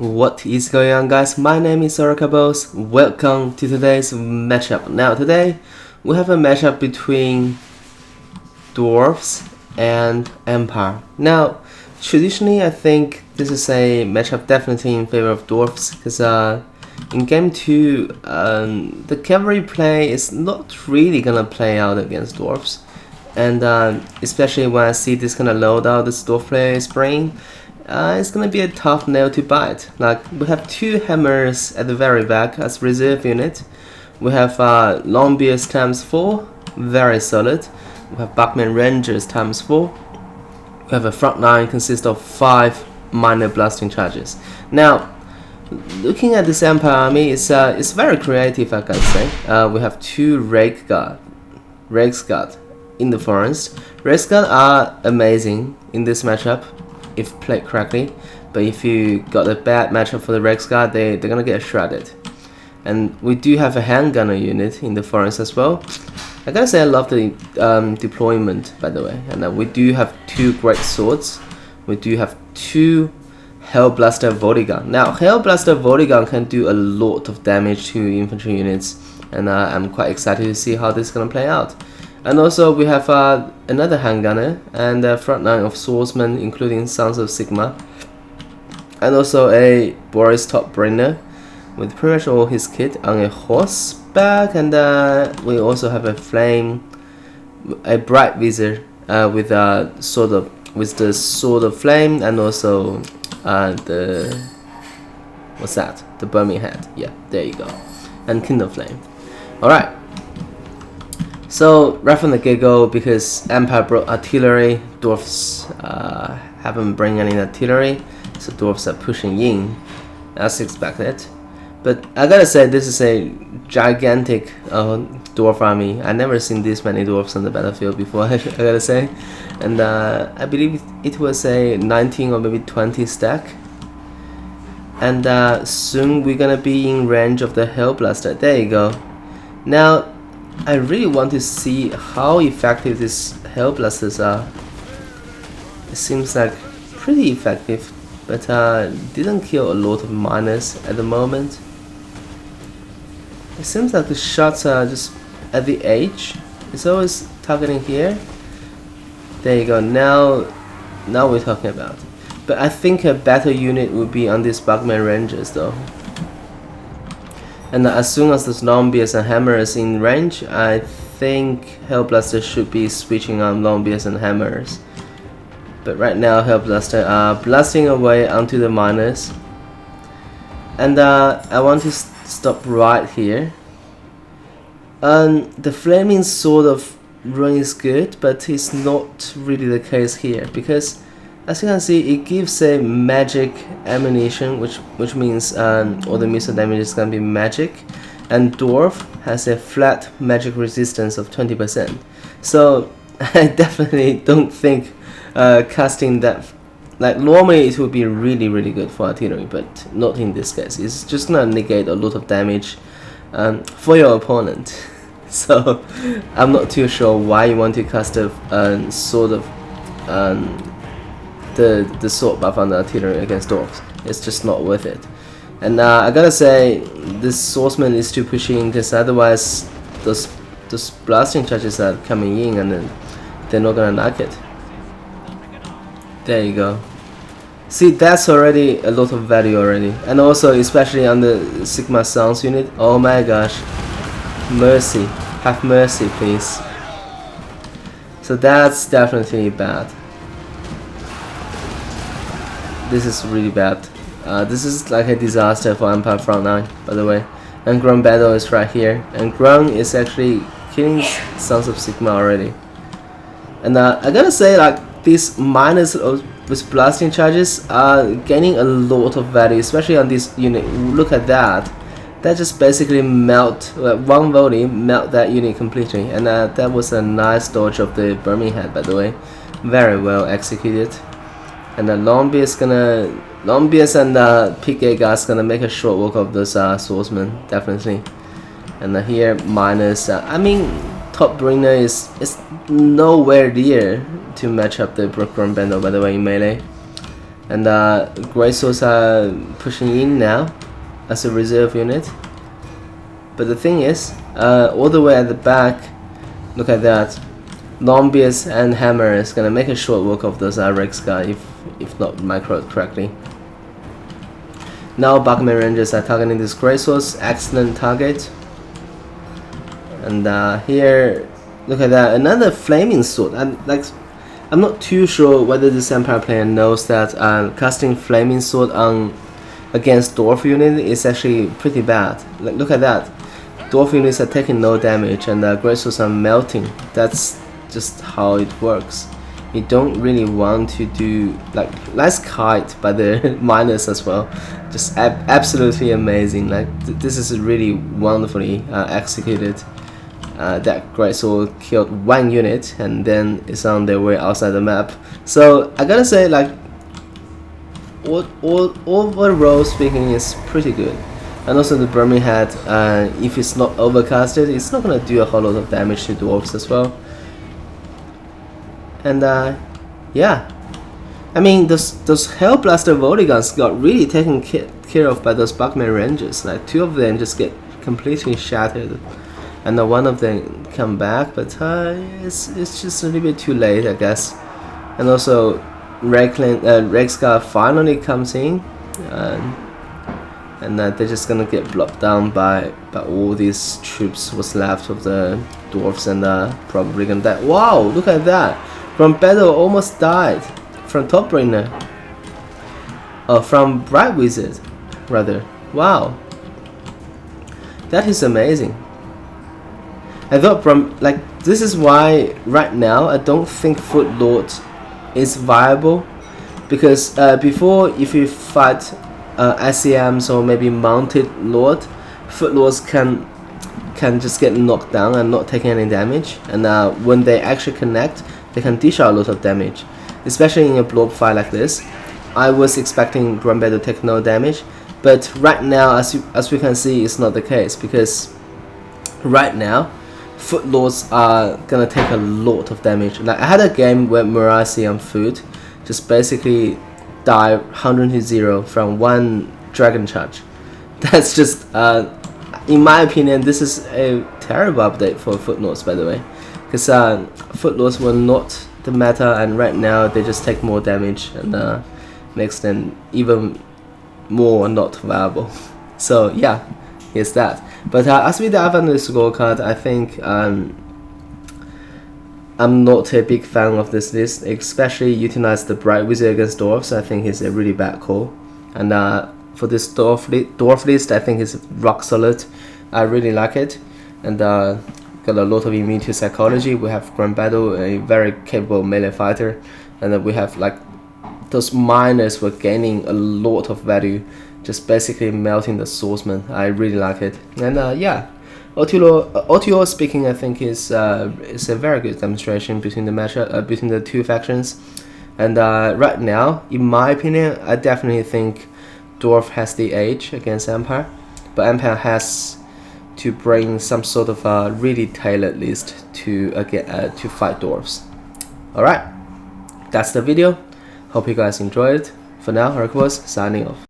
What is going on, guys? My name is Orokaboss. Welcome to today's matchup. Now today we have a matchup between Dwarfs and Empire. Now traditionally I think this is a matchup definitely in favor of Dwarfs, because in game 2 the cavalry play is not really gonna play out against Dwarfs, and especially when I see this kind of loadout this Dwarf player is bringing, it's gonna be a tough nail to bite. Like, we have two hammers at the very back as reserve unit. We have Longbeards times 4, very solid. We have Buckman Rangers times 4. We have a front line consists of 5 minor blasting charges. Now, looking at this Empire army, it's very creative, I can say. We have two Rake Guard in the forest. Rake Guard are amazing in this matchup if played correctly, but if you got a bad matchup for the Rex Guard, they're gonna get shredded. And we do have a handgunner unit in the forest as well. I gotta say I love the deployment, by the way. And we do have two great swords. We do have two Hellblaster Bodygun. Now Hellblaster Bodygun can do a lot of damage to infantry units, and I'm quite excited to see how this is gonna play out. And also we have another handgunner and a front line of swordsmen, including Sons of Sigma, and also a Boris Topbringer with pretty much all his kit on a horseback. And we also have a bright visor with the sword of flame, and also the burning head. Yeah, there you go, and kindle flame. All right. So right from the get-go, because Empire brought artillery, Dwarfs haven't bring any artillery, so Dwarfs are pushing in as expected. But I gotta say, this is a gigantic Dwarf army. I never seen this many Dwarfs on the battlefield before, I gotta say. And I believe it was a 19 or maybe 20 stack. And soon we're gonna be in range of the Hellblaster. There you go. Now I really want to see how effective these Hellblasters are. It seems like pretty effective, but didn't kill a lot of miners at the moment. It seems like the shots are just at the edge. It's always targeting here. There you go. Now we're talking about. But I think a better unit would be on these Buckman Rangers though. And as soon as the Longbeards and Hammers in range, I think Hellblaster should be switching on Longbeards and Hammers. But right now Hellblaster are blasting away onto the miners. And I want to stop right here. The flaming sword of rune is good, but it's not really the case here, because as you can see, it gives a magic ammunition, which means all the missile damage is gonna be magic, and Dwarf has a flat magic resistance of 20%. So I definitely don't think casting that, like, normally it would be really good for artillery, but not in this case. It's just gonna negate a lot of damage for your opponent. So I'm not too sure why you want to cast a sort of the sword buff on the artillery against Dwarfs. It's just not worth it. And I gotta say, this swordsman is too pushing, because otherwise those blasting charges are coming in and then they're not gonna knock it. There you go. See, that's already a lot of value already. And also, especially on the Sigma Sons unit, oh my gosh, mercy, have mercy please. So that's definitely bad. This is really bad. This is like a disaster for Empire front line, by the way. And Grombrindal is right here, and Grom is actually killing Sons of Sigma already. And I gotta say, like, these miners with blasting charges are gaining a lot of value, especially on this unit. Look at that. That just basically melt, one volley melt that unit completely. And that was a nice dodge of the burning head, by the way. Very well executed. And the Longbeards and PK guys gonna make a short work of those swordsmen, definitely. And here minus, I mean, Topbringer is nowhere near to match up the Grombrindal, by the way, in melee. and Great Swords are pushing in now as a reserve unit. But the thing is, all the way at the back, look at that. Longbeards and Hammer is gonna make a short work of those Rexka if not microed correctly. Now Buckman Rangers are targeting this Great Swords, excellent target. And here, look at that, another Flaming Sword. I'm not too sure whether this Empire player knows that casting Flaming Sword on against Dwarf unit is actually pretty bad. Like, look at that. Dwarf units are taking no damage and Great Swords are melting. That's just how it works. You don't really want to do like nice kite by the miners as well. Just absolutely amazing. Like this is really wonderfully executed. That Great Sword killed one unit and then it's on their way outside the map. So I gotta say, like overall speaking, is pretty good. And also the Burning Head, if it's not overcasted, it's not gonna do a whole lot of damage to dwarves as well. And yeah, I mean those Hellblaster volley guns got really taken care of by those Buckman Rangers. Like 2 of them just get completely shattered, and then 1 of them come back, but it's just a little bit too late, I guess. And also Rexka finally comes in, and they're just gonna get blocked down by all these troops what's left of the dwarves, and probably gonna die. Wow, look at that! Grombrindal almost died from Topbringer. Oh, from Bright Wizard, rather. Wow, that is amazing. I thought this is why right now I don't think Foot Lord is viable, because before, if you fight SCMs or maybe Mounted Lord, Foot Lords can just get knocked down and not taking any damage, and when they actually connect, they can dish out a lot of damage, especially in a blob fight like this. I was expecting Grombrindal to take no damage, but right now, as we can see, it's not the case, because right now Foot Lords are gonna take a lot of damage. Like I had a game where Murasi on Foot just basically died 100 to 0 from 1 dragon charge. That's just in my opinion, this is a terrible update for Foot Lords, by the way, because Foot Lords were not the meta, and right now they just take more damage and makes them even more not viable. So yeah, here's that. But as we dive into the scorecard, I think I'm not a big fan of this list, especially utilize the Bright Wizard against Dwarfs. I think it's a really bad call. And for this Dwarf list, I think it's rock solid. I really like it. And got a lot of immune to psychology. We have Grombrindal, a very capable melee fighter. And then we have like those miners were gaining a lot of value, just basically melting the swordsman. I really like it. And yeah, OTO speaking, I think is a very good demonstration between the matchup between the 2 factions. And right now, in my opinion, I definitely think Dwarf has the edge against Empire, but Empire has to bring some sort of a really tailored list to fight Dwarves. All right, that's the video. Hope you guys enjoyed it. For now, Orokaboss signing off.